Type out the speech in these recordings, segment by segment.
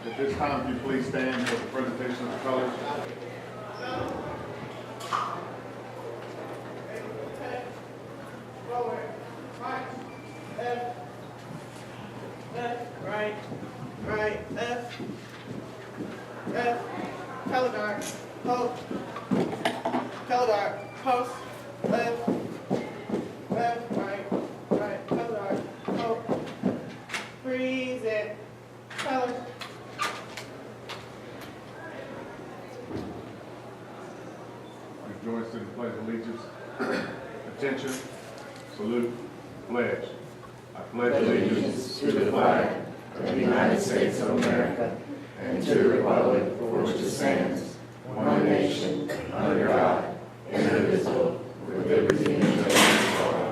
At this time, if you please stand for the presentation of the colors. Right, left, color guard, post, color guard, post, left, right, color guard, post, freeze it, color. Join us in the pledge of allegiance. Attention, salute, pledge. I pledge allegiance to the flag of the United States of America and to the republic for which it stands, one nation, under God, indivisible, with liberty and justice for all.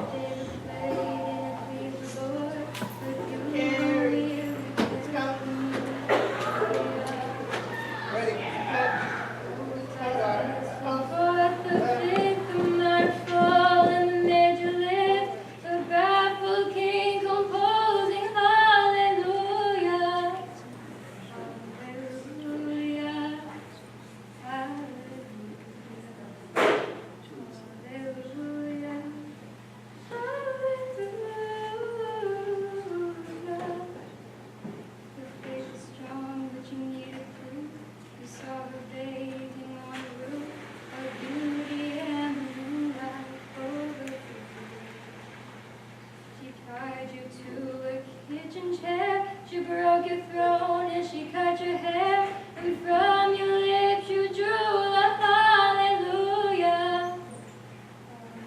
She broke your throne and she cut your hair, and from your lips you drew the hallelujah.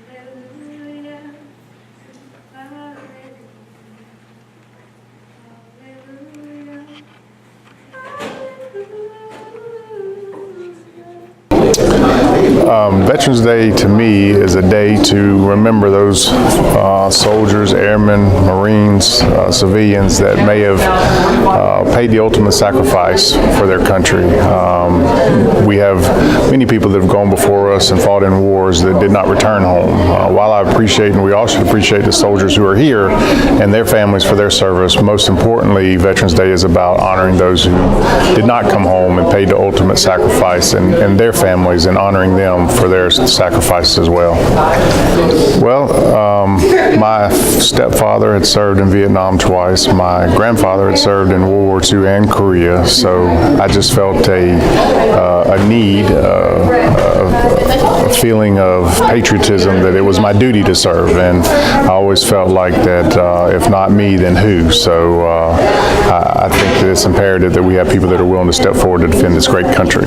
Hallelujah. Hallelujah. Veterans Day to me is a day to remember those soldiers, airmen, Marines, civilians that may have paid the ultimate sacrifice for their country. We have many people that have gone before us and fought in wars that did not return home. While I appreciate, and we all should appreciate, the soldiers who are here and their families for their service, most importantly, Veterans Day is about honoring those who did not come home and paid the ultimate sacrifice, and their families, and honoring them for their sacrifices as well. Well, my stepfather had served in Vietnam twice. My grandfather had served in World War II and Korea, so I just felt a need, a feeling of patriotism that it was my duty to serve, and I always felt like that if not me, then who? So I think that it's imperative that we have people that are willing to step forward to defend this great country.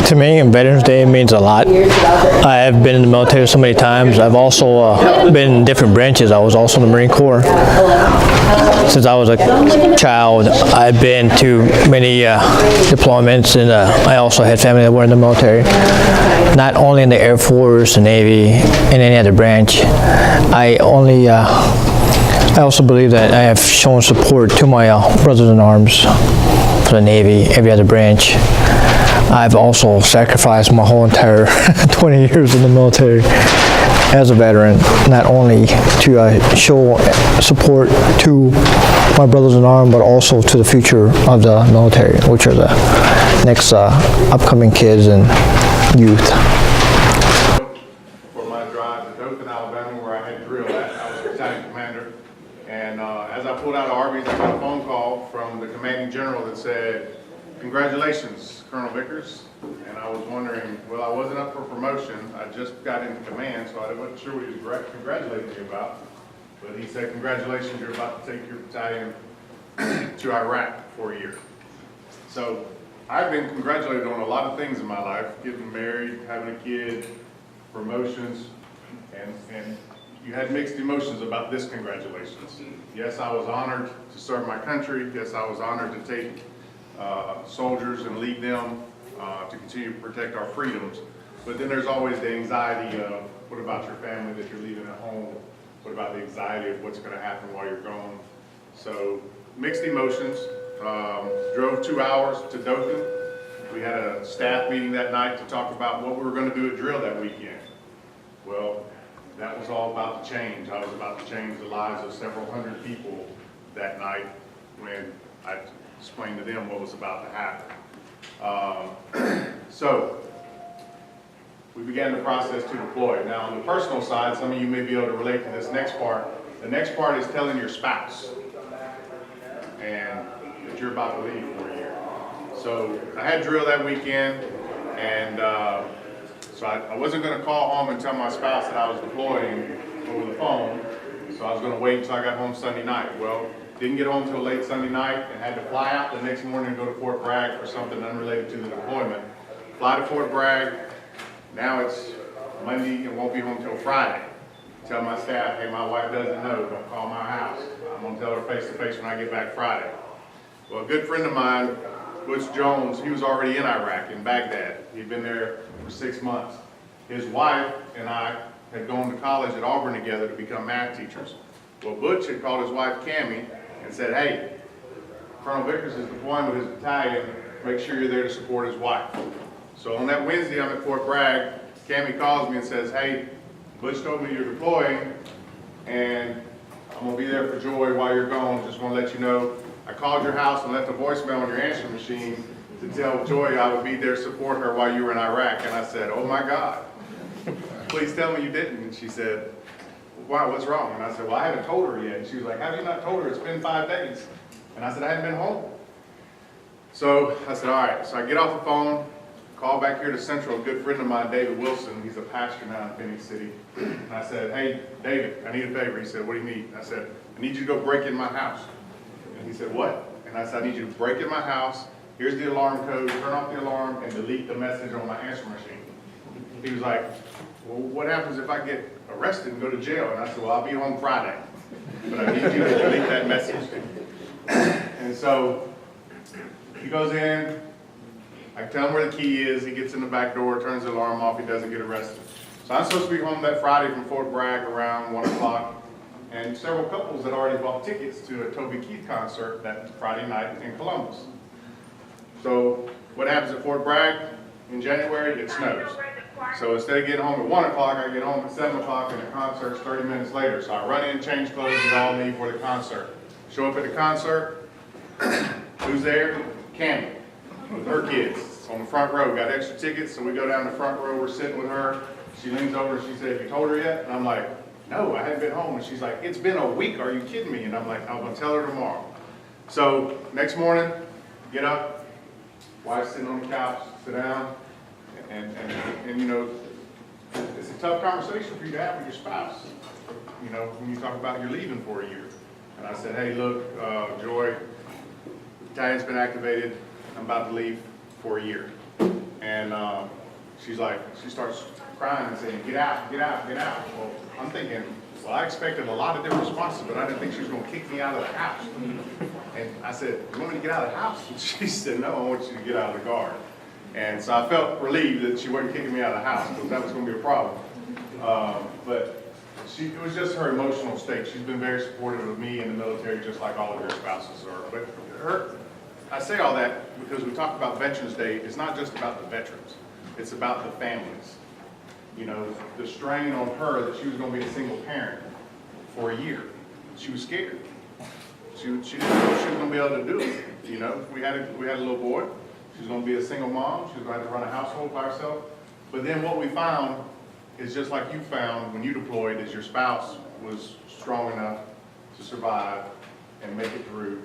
To me, Veterans Day means a lot. I have been in the military so many times. I've also been in different branches. I was also in the Marine Corps. Since I was a child, I've been to many deployments, and I also had family that were in the military. Not only in the Air Force, the Navy, and any other branch. I also believe that I have shown support to my brothers in arms for the Navy, every other branch. I've also sacrificed my whole entire 20 years in the military as a veteran, not only to show support to my brothers in arms, but also to the future of the military, which are the next upcoming kids and youth. For my drive to Dothan, Alabama, where I had drilled at, I was battalion commander, and as I pulled out of Arby's, I got a phone call from the commanding general that said, "Congratulations, Colonel Vickers." And I was wondering, well, I wasn't up for promotion. I just got into command, so I wasn't sure what he was congratulating me about. But he said, "Congratulations, you're about to take your battalion to Iraq for a year." So I've been congratulated on a lot of things in my life, getting married, having a kid, promotions, and you had mixed emotions about this congratulations. Yes, I was honored to serve my country. Yes, I was honored to take soldiers and lead them to continue to protect our freedoms. But then there's always the anxiety of, what about your family that you're leaving at home? What about the anxiety of what's going to happen while you're gone? So mixed emotions. Drove 2 hours to Dothan. We had a staff meeting that night to talk about what we were going to do at drill that weekend. Well, that was all about to change. I was about to change the lives of several hundred people that night when I explain to them what was about to happen. So we began the process to deploy. Now, on the personal side, some of you may be able to relate to this next part. The next part is telling your spouse and that you're about to leave for a year. So I had drill that weekend, and so I wasn't going to call home and tell my spouse that I was deploying over the phone. So I was going to wait until I got home Sunday night. Well, didn't get home until late Sunday night and had to fly out the next morning and go to Fort Bragg for something unrelated to the deployment. Fly to Fort Bragg. Now it's Monday and won't be home till Friday. Tell my staff, hey, my wife doesn't know, don't call my house. I'm gonna tell her face to face when I get back Friday. Well, a good friend of mine, Butch Jones, he was already in Iraq, in Baghdad. He'd been there for 6 months. His wife and I had gone to college at Auburn together to become math teachers. Well, Butch had called his wife, Cammie, and said, hey, Colonel Vickers is deploying with his battalion, make sure you're there to support his wife. So on that Wednesday, I'm at Fort Bragg. Cammie calls me and says, hey, Butch told me you're deploying, and I'm gonna be there for Joy while you're gone. Just wanna let you know, I called your house and left a voicemail on your answering machine to tell Joy I would be there to support her while you were in Iraq. And I said, oh my God, please tell me you didn't. And she said, wow, what's wrong? And I said, well, I haven't told her yet. And she was like, have you not told her? It's been 5 days. And I said, I hadn't been home. So I said, all right. So I get off the phone, call back here to Central. A good friend of mine, David Wilson, he's a pastor now in Phoenix City. And I said, hey, David, I need a favor. He said, what do you need? I said, I need you to go break in my house. And he said, what? And I said, I need you to break in my house. Here's the alarm code. Turn off the alarm and delete the message on my answer machine. He was like, well, what happens if I get arrested and go to jail? And I said, well, I'll be home Friday, but I need you to delete that message. And so he goes in, I tell him where the key is, he gets in the back door, turns the alarm off, he doesn't get arrested. So I'm supposed to be home that Friday from Fort Bragg around 1 o'clock, and several couples had already bought tickets to a Toby Keith concert that Friday night in Columbus. So what happens at Fort Bragg? In January, it snows. So instead of getting home at 1 o'clock, I get home at 7 o'clock and the concert's 30 minutes later. So I run in, change clothes, and all leave for the concert. Show up at the concert, who's there? Cammie, with her kids on the front row, got extra tickets, so we go down the front row, we're sitting with her. She leans over and she said, have you told her yet? And I'm like, no, I haven't been home. And she's like, it's been a week, are you kidding me? And I'm like, I'm gonna tell her tomorrow. So next morning, get up, wife's sitting on the couch, sit down, and you know, it's a tough conversation for you to have with your spouse, you know, when you talk about you're leaving for a year. And I said, hey, look, Joy, the battalion's been activated, I'm about to leave for a year. And she's like, she starts crying and saying, get out, get out, get out. Well, I'm thinking, well, I expected a lot of different responses, but I didn't think she was gonna kick me out of the house. And I said, you want me to get out of the house? And she said, no, I want you to get out of the guard. And so I felt relieved that she wasn't kicking me out of the house, because that was going to be a problem. But it was just her emotional state. She's been very supportive of me in the military, just like all of your spouses are. But I say all that because we talk about Veterans Day. It's not just about the veterans. It's about the families. You know, the strain on her that she was going to be a single parent for a year. She was scared. She didn't know if she was going to be able to do it. You know, we had a little boy. She was going to be a single mom. She was going to have to run a household by herself. But then what we found is just like you found when you deployed, is your spouse was strong enough to survive and make it through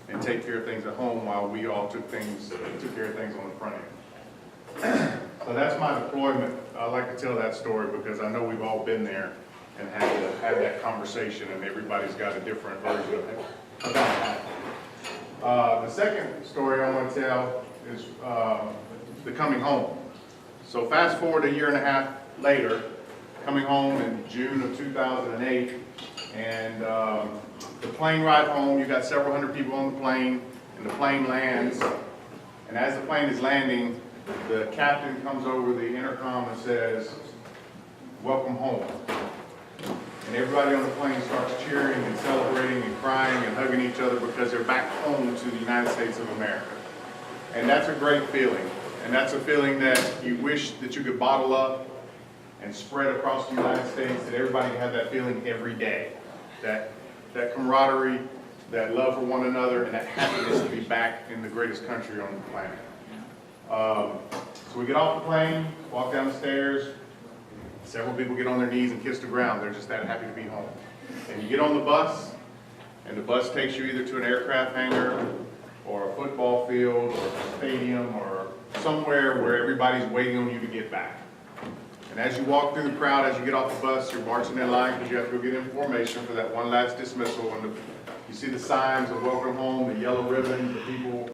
and take care of things at home while we all took care of things on the front end. So that's my deployment. I like to tell that story because I know we've all been there and had to have that conversation, and everybody's got a different version of it. The second story I want to tell is the coming home. So fast forward a year and a half later, coming home in June of 2008, and the plane ride home, you got several hundred people on the plane, and the plane lands, and as the plane is landing, the captain comes over the intercom and says, welcome home. And everybody on the plane starts cheering and celebrating and crying and hugging each other because they're back home to the United States of America. And that's a great feeling. And that's a feeling that you wish that you could bottle up and spread across the United States, that everybody had that feeling every day. That camaraderie, that love for one another, and that happiness to be back in the greatest country on the planet. So we get off the plane, walk down the stairs. Several people get on their knees and kiss the ground. They're just that happy to be home. And you get on the bus, and the bus takes you either to an aircraft hangar or a football field or a stadium or somewhere where everybody's waiting on you to get back. And as you walk through the crowd, as you get off the bus, you're marching in line because you have to go get information for that one last dismissal. And you see the signs of welcome home, the yellow ribbon, the people